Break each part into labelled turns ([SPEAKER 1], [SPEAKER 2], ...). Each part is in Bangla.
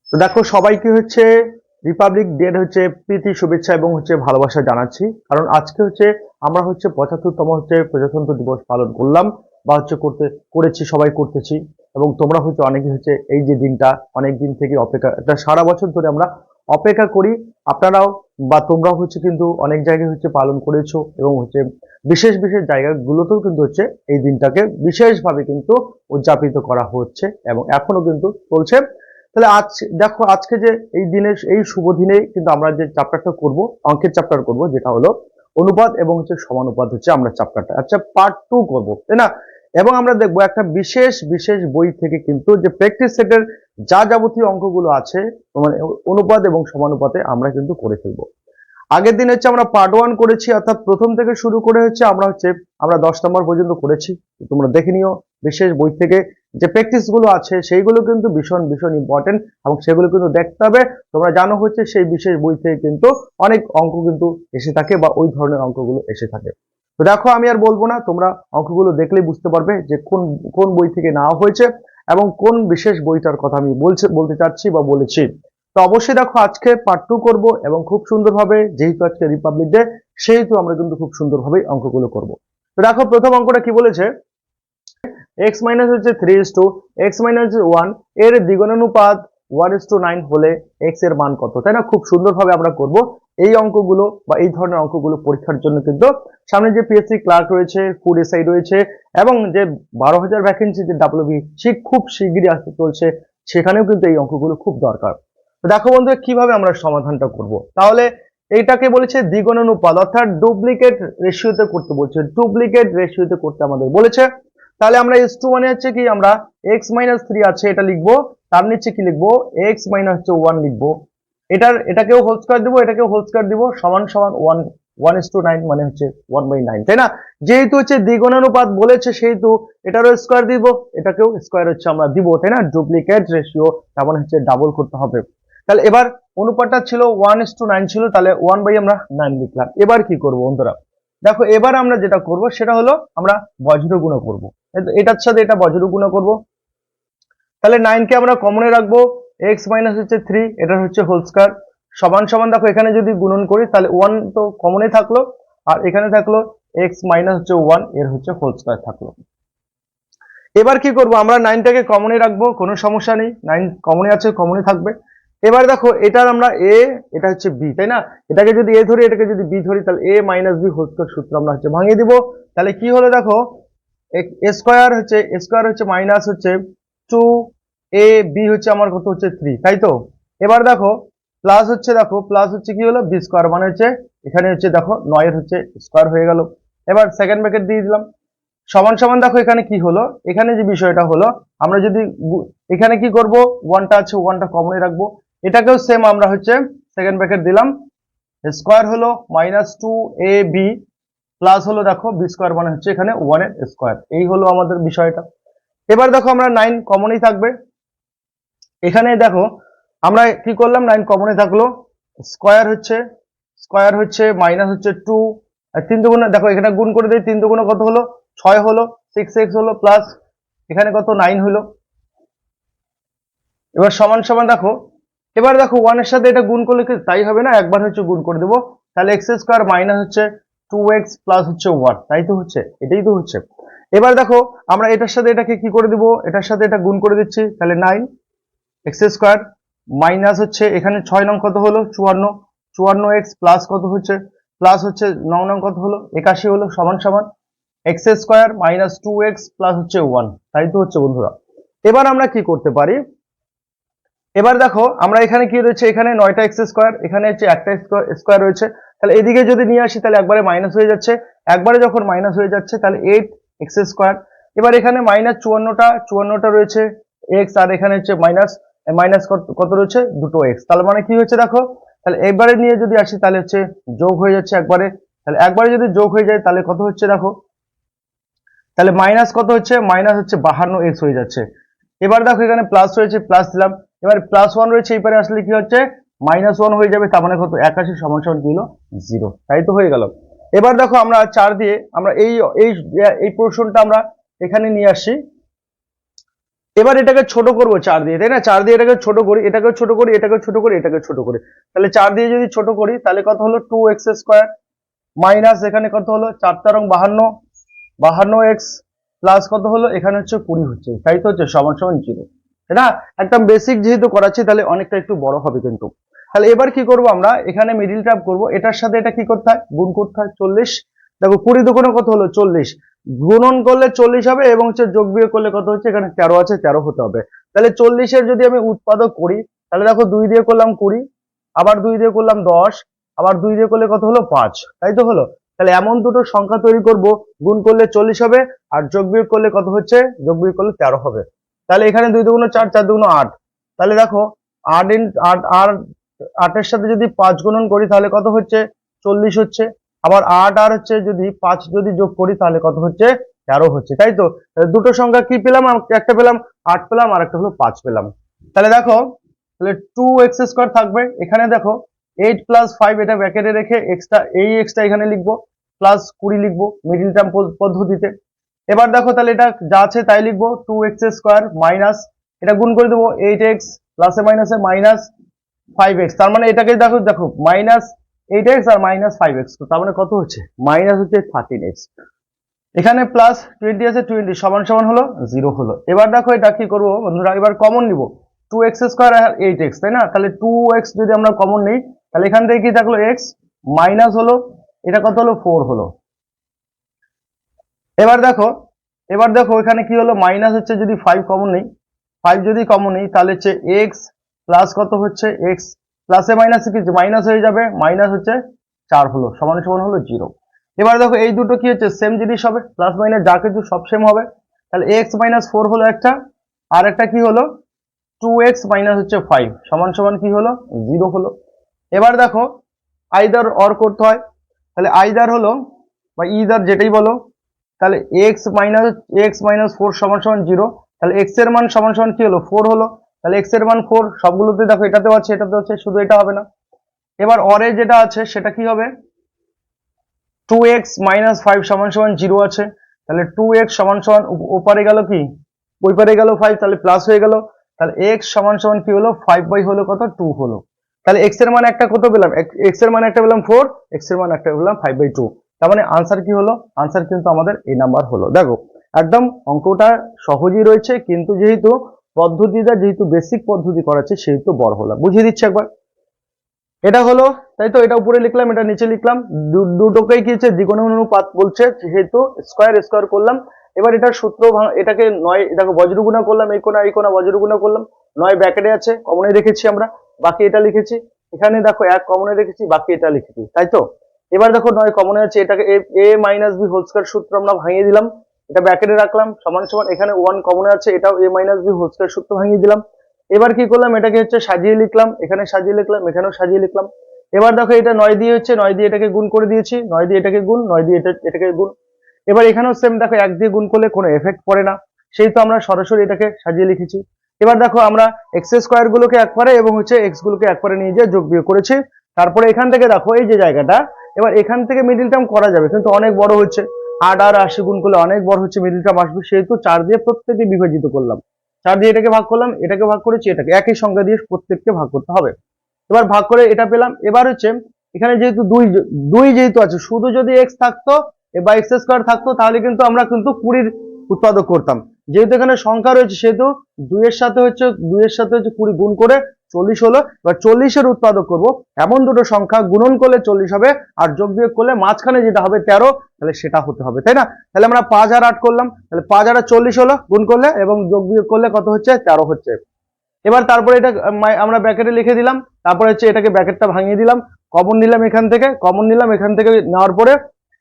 [SPEAKER 1] তো দেখো সবাইকে হচ্ছে রিপাবলিক ডে হচ্ছে প্রীতি শুভেচ্ছা এবং হচ্ছে ভালোবাসা জানাচ্ছি। কারণ আজকে হচ্ছে আমরা হচ্ছে 75তম হচ্ছে প্রজাতন্ত্র দিবস পালন করলাম বা হচ্ছে করেছি, সবাই করতেছি। এবং তোমরা হচ্ছে অনেকে হচ্ছে এই যে দিনটা অনেক দিন থেকে অপেক্ষা, একটা সারা বছর ধরে আমরা অপেক্ষা করি। আপনারাও বা তোমরাও হচ্ছে কিন্তু অনেক জায়গায় হচ্ছে পালন করেছো এবং হচ্ছে বিশেষ বিশেষ জায়গাগুলোতেও কিন্তু হচ্ছে এই দিনটাকে বিশেষভাবে কিন্তু উদযাপিত করা হচ্ছে এবং এখনো কিন্তু চলছে। তাহলে আজ দেখো আজকে যে এই দিনে এই শুভ দিনে কিন্তু আমরা যে চ্যাপ্টারটা করব, অঙ্কের চ্যাপ্টার করব, যেটা হলো অনুপাত এবং হচ্ছে সমানুপাত হচ্ছে আমরা চ্যাপ্টারটা আচ্ছা পার্ট 2 করব, তাই না? এবং আমরা দেখবো একটা বিশেষ বিশেষ বই থেকে কিন্তু যে প্র্যাকটিস সেটের যা যাবতীয় অঙ্কগুলো আছে মানে অনুপাত এবং সমানুপাতে আমরা কিন্তু করে ফেলবো। আগের দিন হচ্ছে আমরা পার্ট 1 করেছি, অর্থাৎ প্রথম থেকে শুরু করে হচ্ছে আমরা 10 নম্বর পর্যন্ত করেছি। তোমরা দেখে নিও বিশেষ বই থেকে যে প্র্যাকটিস গুলো আছে সেইগুলো কিন্তু ভীষণ ভীষণ ইম্পর্টেন্ট এবং সেগুলো কিন্তু দেখতে হবে। তোমরা জানো হচ্ছে সেই বিশেষ বই থেকে কিন্তু অনেক অঙ্ক কিন্তু এসে থাকে বা ওই ধরনের অঙ্কগুলো এসে থাকে। তো দেখো আমি আর বলবো না, তোমরা অঙ্কগুলো দেখলেই বুঝতে পারবে যে কোন কোন বই থেকে নেওয়া হয়েছে এবং কোন বিশেষ বইটার কথা আমি বলতে চাচ্ছি বা বলেছি। তো অবশ্যই দেখো আজকে পার্ট 2 করবো এবং খুব সুন্দরভাবে, যেহেতু আজকে রিপাবলিক ডে সেহেতু আমরা কিন্তু খুব সুন্দরভাবে অঙ্কগুলো করব। তো দেখো প্রথম অঙ্কটা কি বলেছে, x মাইনাস হচ্ছে 3 x মাইনাস 1 এর দ্বিগুণানুপাত 1:9 হলে x এর মান কত, তাই না? খুব সুন্দরভাবে আমরা করব এই অঙ্কগুলো বা এই ধরনের অঙ্কগুলো পরীক্ষার জন্য। কিন্তু সামনে যে পিএসসি ক্লার্ক রয়েছে, ফুড এসআই রয়েছে এবং যে 12,000 ভ্যাকেন্সি যে ডাব্লিউবি খুব শিগগিরই আসতে চলছে, সেখানেও কিন্তু এই অঙ্কগুলো খুব দরকার। তো দেখো বন্ধুরা কিভাবে আমরা সমাধানটা করব, তাহলে এইটাকে বলেছে দ্বিগুণানুপাত অর্থাৎ ডুপ্লিকেট রেশিওতে করতে বলছে, ডুপ্লিকেট রেশিওতে করতে আমাদের বলেছে। তাহলে আমরা s2 মানে হচ্ছে কি, আমরা x মাইনাস 3 আছে এটা লিখবো, তার নিচে কি লিখবো, x মাইনাস 1 লিখবো। এটাকেও হোল স্কয়ার দিব, এটাকেও হোল স্কয়ার দিব, সমান সমান 1:9 মানে হচ্ছে 1/9, তাই না? যেহেতু হচ্ছে দ্বিগুণানুপাত বলেছে সেহেতু এটারও স্কয়ার দিব, এটাকেও স্কয়ার হচ্ছে আমরা দিব, তাই না? ডুপ্লিকেট রেশিও তার মানে হচ্ছে ডাবল করতে হবে। তাহলে এবার অনুপাতটা ছিল 1:9 ছিল, তাহলে 1/9 লিখলাম। এবার কি করব বন্ধুরা, দেখো এবার আমরা যেটা করব সেটা হলো আমরা বজ্র গুণ করব, এটার সাথে এটা বজ্র গুণ করব। তাহলে 9 কে আমরা কমনে রাখবো, x মাইনাস হচ্ছে 3 এটা হচ্ছে হোল স্কয়ার সমান সমান, দেখো এখানে যদি গুণন করি তাহলে 1 তো কমনে থাকলো আর এখানে থাকলো x মাইনাস হচ্ছে 1 এর হচ্ছে হোল স্কয়ার থাকলো। এবার কি করব, আমরা 9 টাকে কমনে রাখবো, কোনো সমস্যা নেই, 9 কমনে আছে কমনে থাকবে। এবার দেখো এটার আমরা a, এটা হচ্ছে b, তাই না? এটাকে যদি a ধরি, এটাকে যদি b ধরি, তাহলে a minus b whole square সূত্র আমরা হচ্ছে ভাঙিয়ে দিব। তাহলে কি হলো দেখো, স্কয়ার হচ্ছে মাইনাস হচ্ছে 2ab হচ্ছে আমার কত হচ্ছে 3, তাই তো? এবার দেখো প্লাস হচ্ছে, দেখো প্লাস হচ্ছে কি হলো b স্কয়ার মানে হচ্ছে এখানে হচ্ছে দেখো 9 এর হচ্ছে স্কয়ার হয়ে গেল। এবার সেকেন্ড ব্র্যাকেট দিয়ে দিলাম সমান সমান, দেখো এখানে কি হলো, এখানে যে বিষয়টা হলো আমরা যদি এখানে কি করব, 1টা আছে 1টা কমনে রাখবো, এটাকেও সেম আমরা হচ্ছে সেকেন্ড ব্র্যাকেট দিলাম, স্কয়ার হলো মাইনাস 2ab প্লাস হলো দেখো বি স্কয়ার মানে হচ্ছে এখানে 1 এর স্কয়ার। এই হলো আমাদের বিষয়টা। এবার দেখো আমরা 9 কমনই থাকবে, এখানে দেখো আমরা কি করলাম, 9 কমনে থাকলো, স্কয়ার হচ্ছে মাইনাস হচ্ছে 2 আর 3 দুগুণে, দেখো এখানে গুণ করে দেই, 3 দুগুণে কত হলো 6 হলো, 6x হলো প্লাস এখানে কত 9 হলো। এবার সমান সমান দেখো, এবার দেখো 1 এর সাথে এটা গুণ করলে কি তাই হবে না, একবার হচ্ছে গুণ করে দেবো, তাহলে x স্কয়ার মাইনাস হচ্ছে 2x প্লাস হচ্ছে 1, তাই তো হচ্ছে, এটাই তো হচ্ছে। এবার দেখো আমরা এটার সাথে এটাকে কি করে দিব, এটার সাথে এটা গুণ করে দিচ্ছি, তাহলে 9 x স্কয়ার মাইনাস হচ্ছে এখানে 6 নং কত হলো 54x প্লাস কত হচ্ছে, প্লাস হচ্ছে 9 নং কত হলো 81 হলো, সমান সমান x square minus 2x plus হচ্ছে 1, তাই তো হচ্ছে বন্ধুরা। এবার আমরা কি করতে পারি, এবার দেখো আমরা এখানে কি রয়েছে, এখানে 9টা x স্কয়ার, এখানে হচ্ছে একটা স্কয়ার রয়েছে, তাহলে এদিকে যদি নিয়ে আসি তাহলে একবারে মাইনাস হয়ে যাচ্ছে, একবারে যখন মাইনাস হয়ে যাচ্ছে তাহলে 8x স্কয়ার। এবার এখানে মাইনাস 54টা রয়েছে x আর এখানে হচ্ছে মাইনাস কত রয়েছে, দুটো x, তাহলে মানে কি হচ্ছে দেখো, তাহলে একবারে নিয়ে যদি আসি তাহলে হচ্ছে যোগ হয়ে যাচ্ছে একবারে, তাহলে একবারে যদি যোগ হয়ে যায় তাহলে কত হচ্ছে দেখো, তাহলে মাইনাস কত হচ্ছে, মাইনাস হচ্ছে 52x হয়ে যাচ্ছে। এবার দেখো এখানে প্লাস রয়েছে প্লাস দিলাম, এবার প্লাস 1 রয়েছে এই পারে আসলে কি হচ্ছে মাইনাস 1 হয়ে যাবে, তার মানে কত 81 সমান সমান কি হলো 0, তাই তো হয়ে গেল। এবার দেখো আমরা 4 দিয়ে আমরা এই এই এই পোরশনটা আমরা এখানে নিয়ে আসি। এবার এটাকে ছোট করবো 4 দিয়ে, তাই না? 4 দিয়ে এটাকে ছোট করি, এটাকে ছোট করি, এটাকে ছোট করি, এটাকে ছোট করি। তাহলে 4 দিয়ে যদি ছোট করি তাহলে কত হলো 2x² মাইনাস এখানে কত হলো 4 রং 52, 52x প্লাস কত হলো এখানে হচ্ছে 20 হচ্ছে, তাই তো হচ্ছে সমান সমান 0, তাই না? একদম বেসিক যেহেতু করাচ্ছি তাহলে অনেকটা একটু বড় হবে কিন্তু। তাহলে এবার কি করব আমরা, এখানে মিডিল টার্ম করব, এটার সাথে এটা কি করতে হয়, গুণ করতে হয়। 40 দেখো 20 দুগুণে কত হলো 40, গুণন করলে 40 হবে এবং হচ্ছে যোগ বিয়োগ করলে কত হচ্ছে, এখানে 13 আছে 13 হতে হবে। তাহলে 40 এর যদি আমি উৎপাদক করি তাহলে দেখো 2 দিয়ে করলাম 20, আবার 2 দিয়ে করলাম 10, আবার 2 দিয়ে করলে কত হলো 5, তাই তো হলো। তাহলে এমন দুটো সংখ্যা তৈরি করব, গুণ করলে 40 হবে আর যোগ বিয়োগ করলে কত হচ্ছে, যোগ বিয়োগ করলে 13 হবে। তাহলে এখানে 2 দুগুণ 4, 4 দুগুণ 8, তাহলে দেখো 8 8 আর 8 এর সাথে যদি 5 গুণন করি তাহলে কত হচ্ছে 40 হচ্ছে, আবার 8 আর হচ্ছে যদি 5 যদি যোগ করি তাহলে কত হচ্ছে 13 হচ্ছে, তাই তো। তাহলে দুটো সংখ্যা কি পেলাম, একটা পেলাম 8 পেলাম আর একটা হলো 5 পেলাম। তাহলে দেখো তাহলে 2x² থাকবে, এখানে দেখো 8 + 5 এটা ব্র্যাকেটে রেখে এক্সট্রা এই এক্সট্রা এখানে লিখবো, প্লাস 20 লিখবো মিডিল টার্ম পদ্ধতিতে। এবার দেখো তাহলে এটা যা আছে তাই লিখবো, 2x² মাইনাস এটা গুণ করে দেবো 8x প্লাসে মাইনাসে মাইনাস 5x, তার মানে এটাকে দেখো দেখো মাইনাস 8x আর মাইনাস 5x, তো তার মানে কত হচ্ছে, মাইনাস হচ্ছে 13x। এখানে প্লাস 20 আছে 20 সমান সমান হলো 0 হলো। এবার দেখো এটা কি করবো বন্ধুরা, এবার কমন নিব 2x² আর 8x, তাই না? তাহলে 2x যদি আমরা কমন নিই তাহলে এখান থেকে কি থাকলো x মাইনাস হলো, এটা কত হলো 4 হলো। এবার দেখো এখানে কি হলো, মাইনাস হচ্ছে যদি 5 কমন নেই, 5 যদি কমন নেই তাহলে হচ্ছে x প্লাস কত হচ্ছে x প্লাসে মাইনাসে কি মাইনাস হয়ে যাবে, মাইনাস হচ্ছে 4 হলো, সমান সমান হলো 0। এবার দেখো এই দুটো কি হচ্ছে সেম জিনিস হবে, প্লাস মাইনাস যা কিছু সব সেম হবে। তাহলে x - 4 হলো একটা, আর একটা কি হলো 2x মাইনাস হচ্ছে 5 সমান সমান কি হলো 0 হলো। এবার দেখো আইদার অর করতে হয়, তাহলে আইদার হলো বা ইদার যেটাই বলো, তাহলে x - 4 সমান সমান 0, তাহলে x এর মান সমান সমান কি হলো 4 হলো। তাহলে x এর মান 4 সবগুলোতে দেখো এটাতেও আছে এটাতেও আছে, শুধু এটা হবে না। এবার অরে যেটা আছে সেটা কি হবে, 2x - 5 সমান সমান 0 আছে, তাহলে 2x সমান সমান ওপারে গেল কি ওই পারে গেল 5, তাহলে প্লাস হয়ে গেল। তাহলে x সমান সমান কি হলো 5 হলো কত 2 হলো। তাহলে x এর মান একটা কত পেলাম, x এর মান একটা পেলাম 4, x এর মান একটা পেলাম 5/2, তার মানে আনসার কি হলো, আনসার কিন্তু আমাদের এই নাম্বার হলো। দেখো একদম অঙ্কটা সহজই রয়েছে, কিন্তু যেহেতু পদ্ধতিটা যেহেতু বেসিক পদ্ধতি করাচ্ছে সেহেতু বড় হলো, বুঝিয়ে দিচ্ছি একবার। এটা হলো, তাই তো, এটা উপরে লিখলাম এটা নিচে লিখলাম, দুটোকেই কি হচ্ছে দ্বিগুণের অনুপাত বলছে, যেহেতু স্কয়ার স্কয়ার করলাম। এবার এটার সূত্র এটাকে 9 দেখো বজ্রগুণা করলাম, এই কোণা বজ্রগুণা করলাম, 9 ব্র্যাকেটে আছে কমনে রেখেছি আমরা, বাকি এটা লিখেছি। এখানে দেখো 1 কমনে রেখেছি, বাকি এটা লিখেছি, তাই তো। এবার দেখো 9 কমনে আছে, এটাকে a - b হোল স্কয়ার সূত্র আমরা ভাঙিয়ে দিলাম, এটা ব্র্যাকেটে রাখলাম সমান সমান, এখানে 1 কমনে আছে, এটাও a - b হোল স্কয়ার সূত্র ভাঙিয়ে দিলাম। এবার কি করলাম, এটাকে হচ্ছে সাজিয়ে লিখলাম, এখানে সাজিয়ে লিখলাম, এখানেও সাজিয়ে লিখলাম। এবার দেখো এটা 9 দিয়ে হচ্ছে 9 দিয়ে এটাকে গুণ করে দিয়েছি, 9 দিয়ে এটাকে গুণ, 9 দিয়ে এটাকে গুণ। এবার এখানেও সেম দেখো 1 দিয়ে গুণ করলে কোনো এফেক্ট পড়ে না, সেই তো আমরা সরাসরি এটাকে সাজিয়ে লিখেছি। এবার দেখো আমরা এক্স স্কয়ার গুলোকে একবারে এবং হচ্ছে এক্স গুলোকে একবারে নিয়ে যেয়ে যোগ বিয়োগ করেছি। তারপরে এখান থেকে দেখো এই যে জায়গাটা, এবার এখান থেকে মিডিল টার্ম করা যাবে কিন্তু অনেক বড় হচ্ছে, 8 আর 80 গুণ করলে অনেক বড় হচ্ছে মিডিল টার্ম আসবে, সেহেতু 4 দিয়ে প্রত্যেকে বিভাজিত করলাম, 4 দিয়ে এটাকে ভাগ করলাম, এটাকে ভাগ করেছি, এটাকে একই সংখ্যা দিয়ে প্রত্যেককে ভাগ করতে হবে। এবার ভাগ করে এটা পেলাম। এবার হচ্ছে এখানে যেহেতু দুই যেহেতু আছে, শুধু যদি এক্স থাকতো বা এক্স স্কোয়ার থাকতো তাহলে কিন্তু আমরা কিন্তু 20 উৎপাদক করতাম। যেহেতু এখানে সংখ্যা রয়েছে সেহেতু 2 এর সাথে হচ্ছে 20 গুণ করে 40 হলো। এবার 40 উৎপাদক করব, এমন দুটো সংখ্যা গুণন করলে 40 হবে আর যোগ বিয়োগ করলে মাঝখানে যেটা হবে 13, তাহলে সেটা হতে হবে, তাই না? তাহলে আমরা 5 আর 8 করলাম, তাহলে 5 আর 40 হলো গুণ করলে, এবং যোগ বিয়োগ করলে কত হচ্ছে 13 হচ্ছে। এবার তারপরে এটা আমরা ব্র্যাকেটে লিখে দিলাম, তারপরে হচ্ছে এটাকে ব্র্যাকেটটা ভাঙিয়ে দিলাম, কমন নিলাম এখান থেকে, এখান থেকে নেওয়ার পরে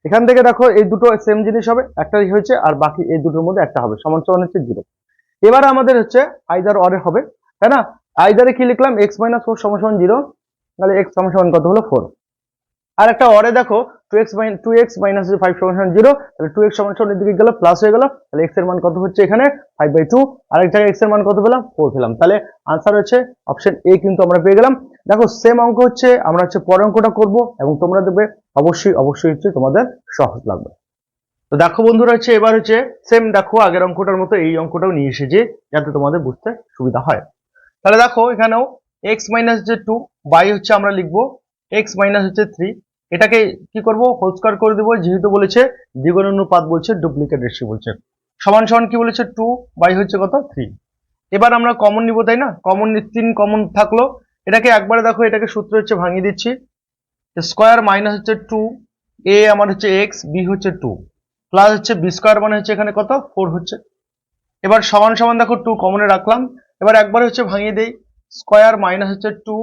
[SPEAKER 1] এখান থেকে দেখো এই দুটো সেম জিনিস হবে, একটাই হয়েছে আর বাকি এই দুটোর মধ্যে একটা হবে, সমান সমান হচ্ছে 0। এবার আমাদের হচ্ছে আইদার অরে হবে, তাই না? আইদারে কি লিখলাম, x - 4 সমান সমান 0, তাহলে x সমান সমান কত হলো 4। আর একটা অরে দেখো 2x - 5 সমান সমান 0, তাহলে 2x সমান সমান এদিকে গেল প্লাস হয়ে গেল, তাহলে x এর মান কত হচ্ছে এখানে 5/2, আর এক জায়গায় x এর মান কত পেলাম 4 পেলাম। তাহলে আনসার হচ্ছে অপশন এ কিন্তু আমরা পেয়ে গেলাম। দেখো সেম অঙ্ক হচ্ছে, আমরা হচ্ছে পরের অঙ্কটা করব এবং তোমরা দেখবে অবশ্যই হচ্ছে তোমাদের সহজ লাগবে। তো দেখো বন্ধুরা হচ্ছে এবার হচ্ছে সেম দেখো আগের অঙ্কটার মতো এই অঙ্কটাও নিয়ে এসেছি যাতে তোমাদের বুঝতে সুবিধা হয়। তাহলে দেখো এখানেও এক্স মাইনাস হচ্ছে 2 বাই হচ্ছে আমরা লিখবো এক্স মাইনাস হচ্ছে 3, এটাকে কি করব হোল স্কয়ার করে দেবো, যেহেতু বলেছে দ্বিগুণ অনুপাত বলছে, ডুপ্লিকেট রেশিও বলছে, সমান সমান কি বলেছে 2 বাই হচ্ছে কত 3। এবার আমরা কমন নিব তাই না, কমন 3 কমন থাকলো, এটাকে একবারে দেখো এটাকে সূত্র হচ্ছে ভাঙিয়ে দিচ্ছি, স্কয়ার মাইনাস হচ্ছে 2 এ আমার হচ্ছে এক্স, বি হচ্ছে 2 প্লাস হচ্ছে বি স্কয়ার মানে হচ্ছে এখানে কত 4 হচ্ছে। এবার সমান সমান দেখো 2 কমনে রাখলাম, এবার একবারে হচ্ছে ভাঙিয়ে দেই, স্কয়ার মাইনাস হচ্ছে 2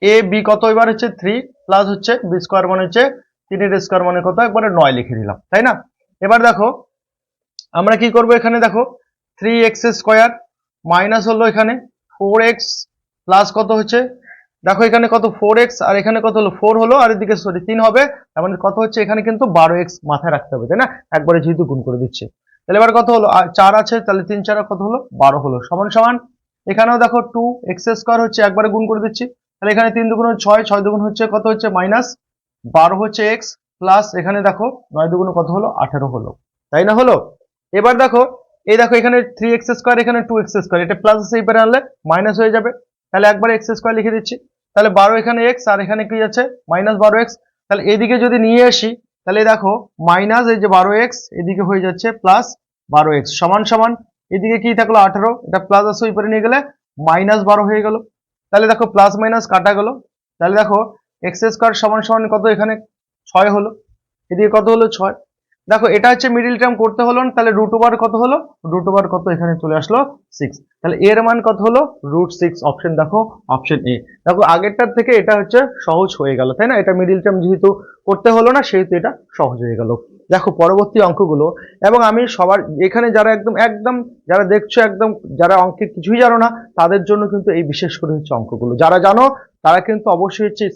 [SPEAKER 1] এ বি কত এবার হচ্ছে 3 প্লাস হচ্ছে বি স্কয়ার মানে হচ্ছে 3 এর স্কয়ার মানে কত একবারে 9 লিখে দিলাম তাই না। এবার দেখো আমরা কি করব, এখানে দেখো 3x স্কয়ার মাইনাস হলো এখানে 4x প্লাস কত হচ্ছে দেখো এখানে কত 4x আর এখানে কত হলো 4 হলো আর এদিকে সরি 3 হবে, তার মানে কত হচ্ছে এখানে কিন্তু 12x মাথায় রাখতে হবে তাই না, একবারে যেহেতু গুণ করে দিচ্ছি। তাহলে এবার কত হলো 4 আছে, তাহলে 3 4 কত হলো 12 হলো, সমান সমান এখানেও দেখো 2x স্কয়ার হচ্ছে একবারে গুণ করে দিচ্ছি, তাহলে এখানে 3 দুগুণ 6, 6 দুগুণ হচ্ছে কত হচ্ছে মাইনাস 12 হচ্ছে x প্লাস এখানে দেখো 9 দুগুণ কত হলো 18 হলো, তাই না হলো। এবার দেখো এই দেখো এখানে 3x স্কয়ার এখানে 2x স্কয়ার, এটা প্লাস আছে এই পারে আনলে মাইনাস হয়ে যাবে, তাহলে একবারে x স্কয়ার লিখে দিচ্ছি, তাহলে 12 এখানে x আর এখানে কি আছে মাইনাস 12x, তাহলে এদিকে যদি নিয়ে আসি তাহলে দেখো মাইনাস এই যে 12x এদিকে হয়ে যাচ্ছে প্লাস 12x সমান সমান এদিকে কি থাকলো 18, এটা প্লাস আছে ওই পারে নিয়ে গেলে মাইনাস 12 হয়ে গেল, তাহলে দেখো প্লাস মাইনাস কাটা গেল, তাহলে দেখো x স্কয়ার সমান সমান কত এখানে 6 হলো, এদিকে কত হলো 6। দেখো এটা হচ্ছে মিডিল টার্ম করতে হলো না, তাহলে রুট ওভার কত হলো, রুট ওভার কত এখানে চলে আসলো 6, তাহলে এর মান কত হলো √6, অপশন দেখো অপশন এ। দেখো আগেরটার থেকে এটা হচ্ছে সহজ হয়ে গেল তাই না, এটা মিডিল টার্ম যেহেতু করতে হলো না সেহেতু এটা সহজ হয়ে গেল। দেখো পরবর্তী অঙ্কগুলো, এবং আমি সবার এখানে যারা একদম একদম যারা দেখছো একদম যারা অঙ্কে কিছুই জানো না তাদের জন্য কিন্তু এই বিশেষ করে হচ্ছে অঙ্কগুলো, যারা জানো তারা কিন্তু অবশ্যই হচ্ছে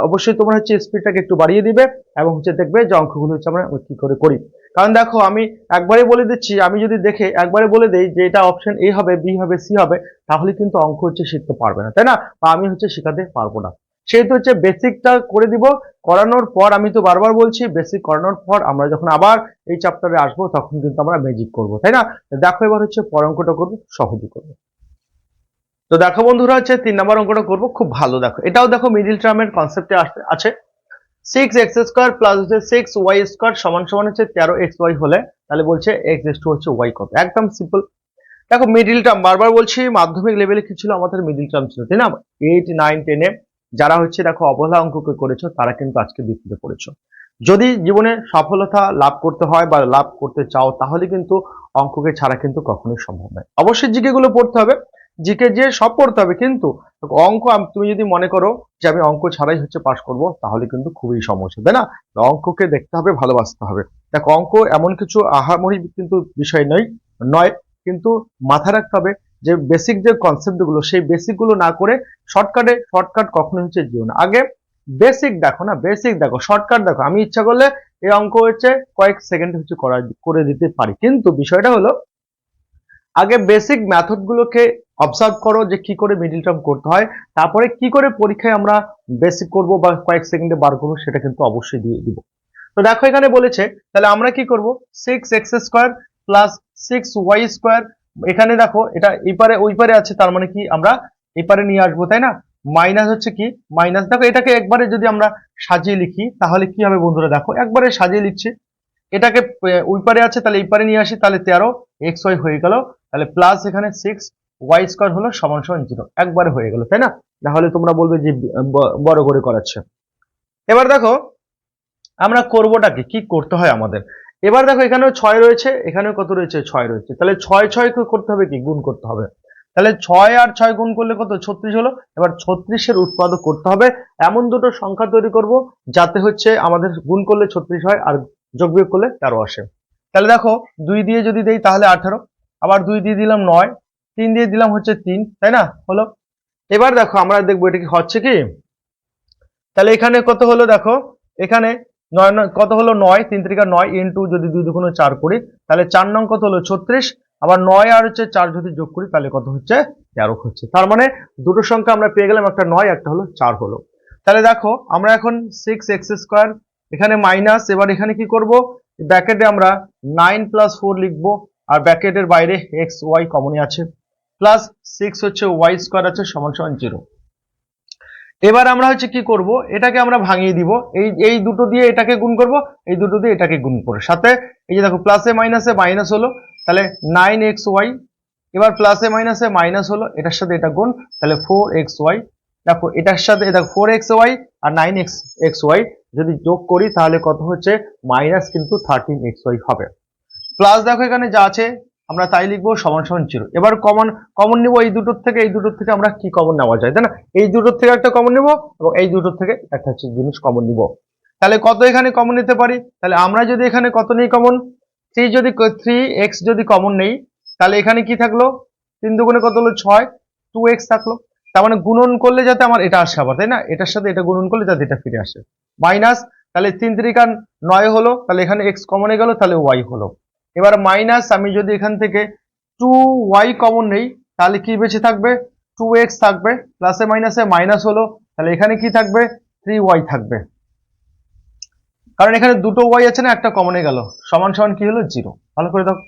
[SPEAKER 1] অবশ্যই তোমরা হচ্ছে স্পিডটাকে একটু বাড়িয়ে দিবে এবং হচ্ছে দেখবে যে অঙ্কগুলো হচ্ছে আমরা কি করে করি। কারণ দেখো আমি একবারে বলে দিচ্ছি, আমি যদি দেখে একবারে বলে দেই যে এটা অপশন এ হবে বি হবে সি হবে, তাহলে কিন্তু অঙ্ক হচ্ছে শিখতে পারবে না তাই না, বা আমি হচ্ছে শেখাতে পারবো না। সেহেতু হচ্ছে বেসিকটা করে দিব, করানোর পর আমি তো বারবার বলছি বেসিক করানোর পর আমরা যখন আবার এই চ্যাপ্টারে আসবো তখন কিন্তু আমরা ম্যাজিক করবো তাই না। দেখো এবার হচ্ছে পর অঙ্কটা করবো, সহজই করবো। তো দেখো বন্ধুরা হচ্ছে 3 নম্বর অঙ্কটা করবো, খুব ভালো দেখো, এটাও দেখো মিডিল টার্মের কনসেপ্টে আছে 6x স্কয়ার প্লাস হচ্ছে 6y স্কয়ার সমান সমান হচ্ছে 13xy হলে তাহলে বলছে x টু হচ্ছে y কত, একদম সিম্পল। দেখো মিডিল টার্ম বারবার বলছি মাধ্যমিক লেভেলে কি ছিল আমাদের মিডিল টার্ম ছিল তাই না, 8 9 10 এ যারা হচ্ছে দেখো অবহেলা অঙ্ককে করেছো তারা কিন্তু আজকে বৃত্তিতে পড়েছো। যদি জীবনে সফলতা লাভ করতে হয় বা লাভ করতে চাও তাহলে কিন্তু অঙ্ককে ছাড়া কিন্তু কখনোই সম্ভব নয়, অবশ্যই জিকে গুলো পড়তে হবে, জিকে যে সব পড়তে হবে, কিন্তু অঙ্ক তুমি যদি মনে করো যে আমি অঙ্ক ছাড়াই হচ্ছে পাস করব তাহলে কিন্তু খুবই সমস্যা তাই না, অঙ্ককে দেখতে হবে ভালোবাসতে হবে। দেখো অঙ্ক এমন কিছু আহামরি কিন্তু বিষয় নয়, কিন্তু মাথায় রাখতে হবে যে বেসিক যে কনসেপ্ট গুলো সেই বেসিক গুলো না করে শর্টকাট কখনো হচ্ছে যেও না, আগে বেসিক দেখো না, বেসিক দেখো শর্টকাট দেখো, আমি ইচ্ছা করলে এই অঙ্ক হচ্ছে কয়েক সেকেন্ড হচ্ছে করে দিতে পারি, কিন্তু বিষয়টা হলো আগে বেসিক মেথড গুলোকে অবজার্ভ করো যে কি করে মিডিল টার্ম করতে হয়, তারপরে কি করে পরীক্ষায় আমরা বেসিক করব বা কয়েক সেকেন্ডে বার করবো সেটা কিন্তু অবশ্যই দিয়ে দিব। তো দেখো এখানে বলেছে তাহলে আমরা কি করব 6x square plus 6y square, এখানে দেখো এটা এই পারে ওই পারে আছে তার মানে কি আমরা এই পারে নিয়ে আসবো তাই না, মাইনাস হচ্ছে কি মাইনাস, দেখো এটাকে একবারে যদি আমরা সাজিয়ে লিখি তাহলে কি হবে বন্ধুরা, দেখো একবারে সাজিয়ে লিখছি, এটাকে ওই পারে আছে তাহলে এই পারে নিয়ে আসি, তাহলে 13xy হয়ে গেল, তাহলে প্লাস এখানে 6y স্কয়ার হলো সমান সমান 0, একবারে হয়ে গেল তাই না। তাহলে তোমরা বলবে যে বড় করে করাচ্ছে। এবার দেখো আমরা করবোটা কি করতে হয় আমাদের, এবার দেখো এখানেও 6 রয়েছে এখানেও কত রয়েছে 6 রয়েছে, তাহলে 6 করতে হবে কি গুণ করতে হবে, তাহলে 6 আর 6 গুণ করলে কত 36 হলো, এবার 36 উৎপাদক করতে হবে, এমন দুটো সংখ্যা তৈরি করব যাতে হচ্ছে আমাদের গুণ করলে 36 হয় আর যোগ বিয়োগ করলে 13 আসে। তাহলে দেখো 2 দিয়ে যদি দেই তাহলে 18, আবার 2 দিয়ে দিলাম 9, 3 দিয়ে দিলাম হচ্ছে 3 তাই না হলো। এবার দেখো আমরা দেখবো এটা কি হচ্ছে কি, তাহলে এখানে কত হলো দেখো এখানে 9 কত হলো 9 3 3 9 ইনটু যদি 2 2 4 করি তাহলে 4 নং কত হলো 36, আবার 9 আর হচ্ছে 4 যদি যোগ করি তাহলে কত হচ্ছে 13 হচ্ছে, তার মানে দুটো সংখ্যা আমরা পেয়ে গেলাম, একটা 9 একটা হলো 4 হলো। তাহলে দেখো আমরা এখন 6x স্কয়ার এখানে মাইনাস, এবার এখানে কি করব ব্র্যাকেটে আমরা 9+4 লিখবো, আর ব্র্যাকেটের বাইরে এক্স ওয়াই কমনই আছে, প্লাস 6 হচ্ছে ওয়াই স্কোয়ার আছে সমান সমান 0। এবার আমরা হচ্ছে কি করব, এটাকে আমরা ভাঙিয়ে দিব, এই দুটো দিয়ে এটাকে গুণ করব, এই দুটো দিয়ে এটাকে গুণ করে সাথে এই যে দেখো প্লাসে মাইনাসে মাইনাস হলো, তাহলে 9xy, এবার প্লাসে মাইনাসে মাইনাস হলো, এটার সাথে এটা গুণ, তাহলে 4xy। দেখো এটার সাথে দেখো 4xy আর 9xy যদি যোগ করি তাহলে কত হচ্ছে, মাইনাস কিন্তু 13xy হবে। প্লাস দেখো এখানে যা আছে আমরা তাই লিখবো সমান সমান 0। এবার কমন নিব এই দুটোর থেকে, এই দুটোর থেকে আমরা কি কমন নেওয়া যায়, তাই না? এই দুটোর থেকে একটা কমন নিব এবং এই দুটোর থেকে একটা জিনিস কমন নিব। তাহলে কত এখানে কমন নিতে পারি, তাহলে আমরা যদি এখানে কত নেই কমন, 3x যদি কমন নেই, তাহলে এখানে কি থাকলো, 3 দুগুণে কত হলো 6, 2x থাকলো। তার মানে গুণন করলে যাতে আমার এটা আসে আবার, তাই না? এটার সাথে এটা গুণন করলে যাতে এটা ফিরে আসে। মাইনাস, তাহলে 3 3 9 হলো, তাহলে এখানে x কমনে গেল, তাহলে y হলো। এবার মাইনাস, আমি যদি এখান থেকে 2y কমন নেই তাহলে কি বেঁচে থাকবে, 2x থাকবে, প্লাসে মাইনাসে মাইনাস হলো, তাহলে এখানে কি থাকবে, 3y থাকবে, কারণ এখানে দুটো y আছে না, একটা কমনে গেল, সমান সমান কি হলো 0। ভালো করে দাও।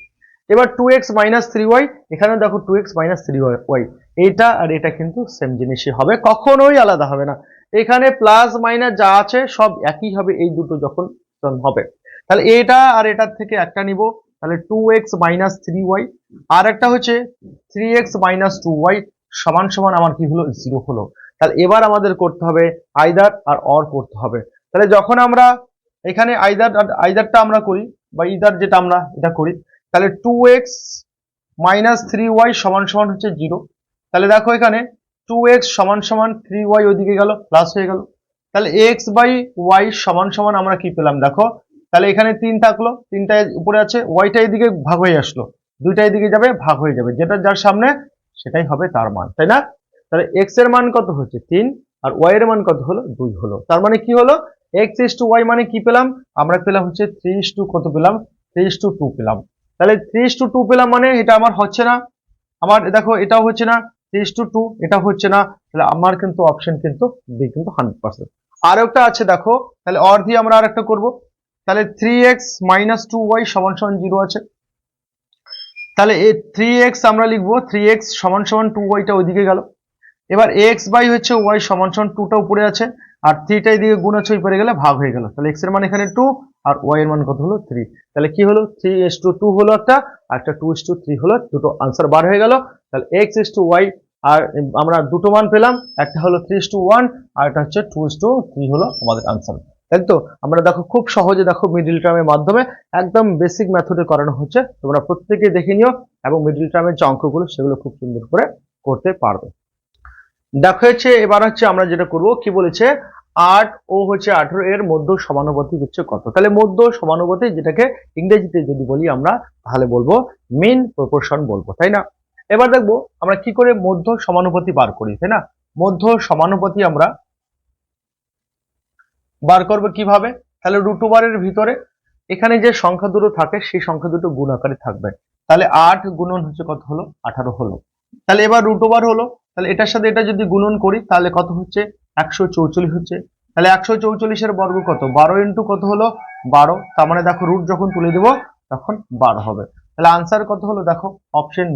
[SPEAKER 1] এবার 2x মাইনাস 3y, এখানে দেখো 2x মাইনাস 3y, এটা আর এটা কিন্তু সেম জিনিসই হবে, কখনোই আলাদা হবে না। এখানে প্লাস মাইনাস যা আছে সব একই হবে এই দুটো যখন হবে। তাহলে এটা আর এটার থেকে একটা নিব, তাহলে 2x মাইনাস 3y, আর একটা হচ্ছে 3x মাইনাস 2y সমান সমান আমার কি হলো, 0 হলো। তাহলে এবার আমাদের করতে হবে আইদার আর অর করতে হবে। তাহলে যখন আমরা এখানে আইদারটা আমরা করি, বা ইদার যেটা আমরা এটা করি, তাহলে 2x মাইনাস 3y সমান সমান হচ্ছে 0। তাহলে দেখো এখানে 2x সমান সমান 3y ওইদিকে গেল, প্লাস হয়ে গেল, তাহলে x বাই y সমান সমান আমরা কি পেলাম দেখো, তাহলে এখানে 3 থাকলো, 3টা উপরে আছে, ওয়াইটা এদিকে ভাগ হয়ে আসলো, দুইটা এদিকে যাবে ভাগ হয়ে যাবে, যেটা যার সামনে সেটাই হবে তার মান, তাই না? তাহলে x এর মান কত হচ্ছে 3, আর y এর মান কত হলো 2 হলো। তার মানে কি হলো, x:y মানে কি পেলাম, আমরা পেলাম হচ্ছে 3:2 কত পেলাম, 3:2 পেলাম। তাহলে 3:2 পেলাম, মানে এটা আমার হচ্ছে না, আমার দেখো এটাও হচ্ছে না, 3:2 এটা হচ্ছে না, তাহলে আমার কিন্তু অপশন কিন্তু বি কিন্তু 100%। আর একটা আছে দেখো, তাহলে অর দিয়ে আমরা আরেকটা করব, তাহলে 3x মাইনাস 2y সমান সমান 0 আছে, তাহলে এই 3x আমরা লিখবো, 3x সমান সমান 2y টা ওইদিকে গেল। এবার x বাই হচ্ছে y সমান সমান 2 টা উপরে আছে, আর 3 টা এদিকে গুণ আছে, ওই পারে গেলে ভাগ হয়ে গেল, তাহলে x এর মান এখানে 2 আর y এর মান কত হলো 3। তাহলে কি হলো, 3:2 হলো একটা, আর একটা 2:3 হলো, দুটো আনসার বার হয়ে গেল। তাহলে x:y, আর আমরা দুটো মান পেলাম, একটা হলো 3:1 আর একটা হচ্ছে 2:3 হলো আমাদের আনসার। তাই তো আমরা দেখো খুব সহজে দেখো মিডল টার্মের মাধ্যমে একদম বেসিক মেথডে করানো হচ্ছে, তোমরা প্রত্যেকে দেখে নিও এবং মিডল টার্মের যে অঙ্কগুলো সেগুলো খুব সুন্দর করে করতে পারবে। দেখো হচ্ছে এবার হচ্ছে আমরা যেটা করব, কি বলেছে 8 ও হচ্ছে 18 এর মধ্য সমানুপাতিক হচ্ছে কত। তাহলে মধ্য সমানুপাতিক, যেটাকে ইংরেজিতে যদি বলি আমরা তাহলে বলবো মিন প্রপোর্শন বলবো, তাই না? এবার দেখবো আমরা কি করে মধ্য সমানুপাতি বার করি, তাই না? মধ্য সমানুপাতি আমরা বার করবো কিভাবে, তাহলে √এর ভিতরে এখানে যে সংখ্যা দুটো থাকে সেই সংখ্যা দুটো গুণ আকারে থাকবে, তাহলে 8 গুণন হচ্ছে কত হলো, 18 হলো। তাহলে এবার √, হলো, তাহলে এটার সাথে এটা যদি গুণন করি তাহলে কত হচ্ছে, 144 হচ্ছে। তাহলে 144 এর বর্গ কত, 12 ইন্টু কত হলো 12, তার মানে দেখো রুট যখন তুলে দেবো তখন 12 হবে। তাহলে আনসার কত হলো দেখো, অপশন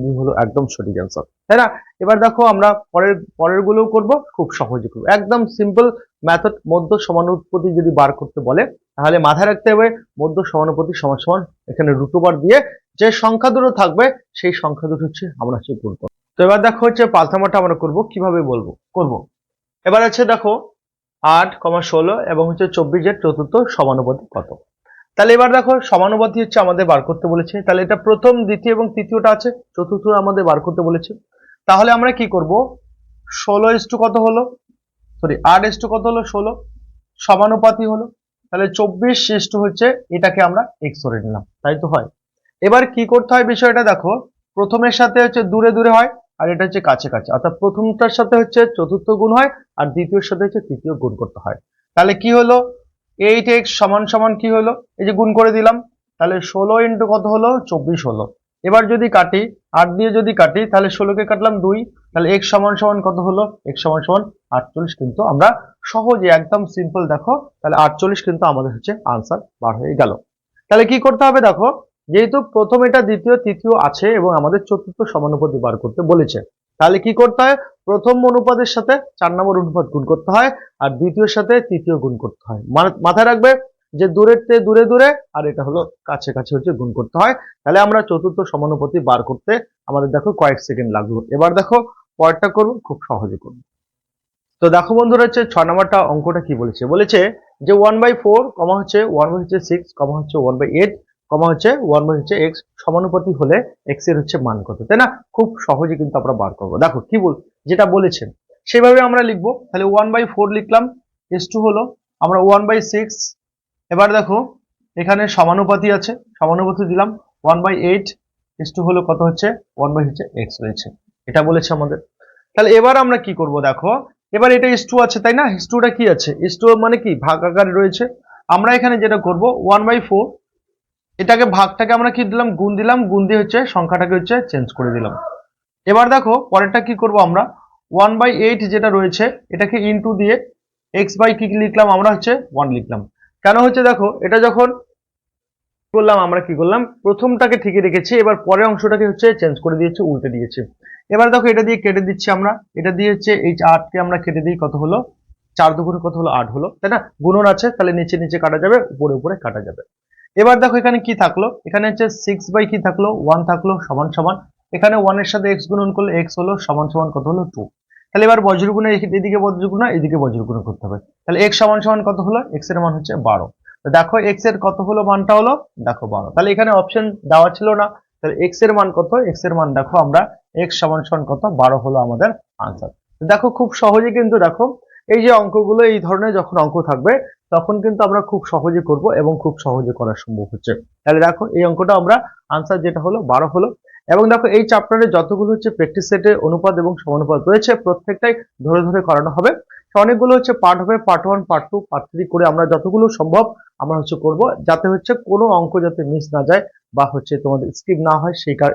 [SPEAKER 1] বি হলো একদম সঠিক আনসার, তাই না? এবার দেখো আমরা পরের গুলোও করবো, খুব সহজে করবো, একদম সিম্পল মেথড। মধ্য সমানুপাতি যদি বার করতে বলে তাহলে মাথায় রাখতে হবে মধ্য সমানুপাতি সমান সমান এখানে √, দিয়ে যে সংখ্যা দুটো থাকবে সেই সংখ্যা দুটো হচ্ছে আমরা হচ্ছে গুণ করবো। তো এবার দেখো হচ্ছে পাল্টামাটা আমরা করবো কিভাবে করবো। এবার আছে দেখো 8, 16 এবং হচ্ছে 24 এর চতুর্থ সমানুপাতি কত। তাহলে এবার দেখো সমানুপাতি হচ্ছে আমাদের বার করতে বলেছে, তাহলে এটা প্রথম, দ্বিতীয় এবং তৃতীয়টা আছে, চতুর্থ আমাদের বার করতে বলেছে। তাহলে আমরা কি করব, 16 কত হলো, 8 কত হলো 16 সমানুপাতি হলো, তাহলে 24 হচ্ছে এটাকে আমরা x ধরে নিলাম, তাই তো হয়। এবার কি করতে হয় বিষয়টা দেখো, প্রথমের সাথে হচ্ছে দূরে দূরে হয়, আর এটা হচ্ছে কাছে কাছে, অর্থাৎ প্রথমটার সাথে হচ্ছে চতুর্থ গুণ হয় আর দ্বিতীয়র সাথে হচ্ছে তৃতীয় গুণ করতে হয়। তাহলে কি হলো, 8x সমান সমান কি হলো, এই যে গুণ করে দিলাম, তাহলে 16 ইন্টু কত হলো 24 হলো। এবার যদি কাটি 8 দিয়ে যদি কাটি তাহলে 16কে কাটলাম 2, তাহলে x সমান সমান কত হলো, x সমান সমান 48। কিন্তু আমরা সহজে একদম সিম্পল দেখো, তাহলে 48 কিন্তু আমাদের হচ্ছে আনসার বার হয়ে গেল। তাহলে কি করতে হবে দেখো, যেহেতু প্রথম এটা দ্বিতীয় তৃতীয় আছে এবং আমাদের চতুর্থ সমানুপাতি বার করতে বলেছে, তাহলে কি করতে হয়, প্রথম অনুপাতের সাথে 4 নম্বর অনুপাত গুণ করতে হয়, আর দ্বিতীয়র সাথে তৃতীয় গুণ করতে হয়। মাথায় রাখবে যে দূরের থেকে দূরে দূরে, আর এটা হলো কাছে কাছে হচ্ছে গুণ করতে হয়। তাহলে আমরা চতুর্থ সমানুপাতি বার করতে আমাদের দেখো কয়েক সেকেন্ড লাগলো। এবার দেখো পরেরটা করবো, খুব সহজে করবো। তো দেখো বন্ধুরা, হচ্ছে 6 নম্বরটা অঙ্কটা কি বলেছে, বলেছে যে 1/4 কমা হচ্ছে 1/6 কমা হচ্ছে 1/8 কমা হচ্ছে 1/x সমানুপাতি হলে x এর হচ্ছে মান কত, তাই না? খুব সহজে কিন্তু আমরা বার করবো। দেখো কি যেটা বলেছেন সেভাবে আমরা লিখবো। তাহলে 1/4 লিখলাম, s2 হলো আমরা 1/6। এবার দেখো এখানে সমানুপাতি আছে, সমানুপাতি দিলাম 1/8, s2 হলো কত হচ্ছে 1/x রয়েছে, এটা বলেছে আমাদের। তাহলে এবার আমরা কি করব দেখো, এবার এটা s2 আছে তাই না, s2 টা কি আছে, s2 মানে কি ভাগ আকারে রয়েছে। আমরা এখানে যেটা করব 1/4 এটাকে ভাগটাকে আমরা কি দিলাম, গুণ দিলাম, গুণ দিয়ে হচ্ছে সংখ্যাটাকে হচ্ছে চেঞ্জ করে দিলাম। এবার দেখো পরেরটা কি করব আমরা, 1/8 যেটা রয়েছে এটাকে ইনটু দিয়ে x বাই কি লিখলাম আমরা হচ্ছে 1 লিখলাম। কেন হচ্ছে দেখো, এটা যখন করলাম আমরা কি করলাম, প্রথমটাকে ঠিকই রেখেছি, এবার পরের অংশটাকে হচ্ছে চেঞ্জ করে দিয়েছি, উল্টে দিয়েছি। এবার দেখো এটা দিয়ে কেটে দিচ্ছি আমরা, এটা দিয়ে হচ্ছে এই 8কে আমরা কেটে দিই, কত হলো 4 দুগুণে কত হলো 8 হলো, তাই না? গুণন আছে তাহলে নিচে নিচে কাটা যাবে, উপরে উপরে কাটা যাবে। এবার দেখো এখানে কি থাকলো, এখানে হচ্ছে 6 বাই কি থাকলো 1 থাকলো সমান সমান, এখানে 1 এর সাথে x গুণন করলে x হলো সমান সমান কত হলো 2। তাহলে এবার বজ্রগুণে এদিকে বজ্রগুণা এদিকে বজ্রগুণ করতে হবে। তাহলে x সমান সমান কত হলো, x এর মান হচ্ছে 12। তো দেখো x এর কত হলো, মানটা হলো দেখো 12। তাহলে এখানে অপশন দেওয়া ছিল না, তাহলে x এর মান কত, x এর মান দেখো আমরা x সমান সমান কত 12 হলো আমাদের আনসার। দেখো খুব সহজে কিন্তু দেখো এই যে অঙ্কগুলো, এই ধরনের যখন অঙ্ক থাকবে তখন কিন্তু আমরা খুব সহজে করব এবং খুব সহজে করা সম্ভব হচ্ছে। তাহলে দেখো এই অঙ্কটা আমরা আনসার যেটা হলো 12 হলো। এবং দেখো এই চ্যাপ্টারে যতগুলো হচ্ছে প্র্যাকটিস সেটে অনুপাত এবং সমানুপাত রয়েছে প্রত্যেকটাই ধরে ধরে করানো হবে। অনেকগুলো হচ্ছে পার্ট হবে, পার্ট 1 পার্ট 2 পার্ট 3 করে আমরা যতগুলো সম্ভব আমরা হচ্ছে করব, যাতে হচ্ছে কোনো অঙ্ক যাতে মিস না যায় বা হচ্ছে তোমাদের স্কিপ না হয়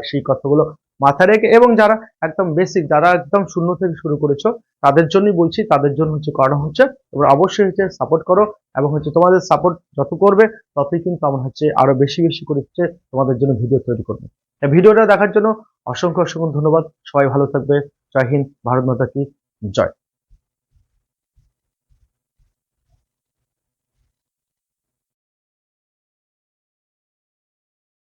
[SPEAKER 1] সেই কথাগুলো মাথায় রেখে, এবং যারা একদম বেসিক, যারা একদম শূন্য থেকে শুরু করেছো তাদের জন্যই বলছি, তাদের জন্য হচ্ছে করানো হচ্ছে। এবার অবশ্যই হচ্ছে সাপোর্ট করো, এবং হচ্ছে তোমাদের সাপোর্ট যত করবে ততই কিন্তু আমরা হচ্ছে আরো বেশি বেশি করে হচ্ছে তোমাদের জন্য ভিডিও তৈরি করবো। ভিডিওটা দেখার জন্য অসংখ্য অসংখ্য ধন্যবাদ। সবাই ভালো থাকবে। জয় হিন্দ, ভারত মাতা কি জয়।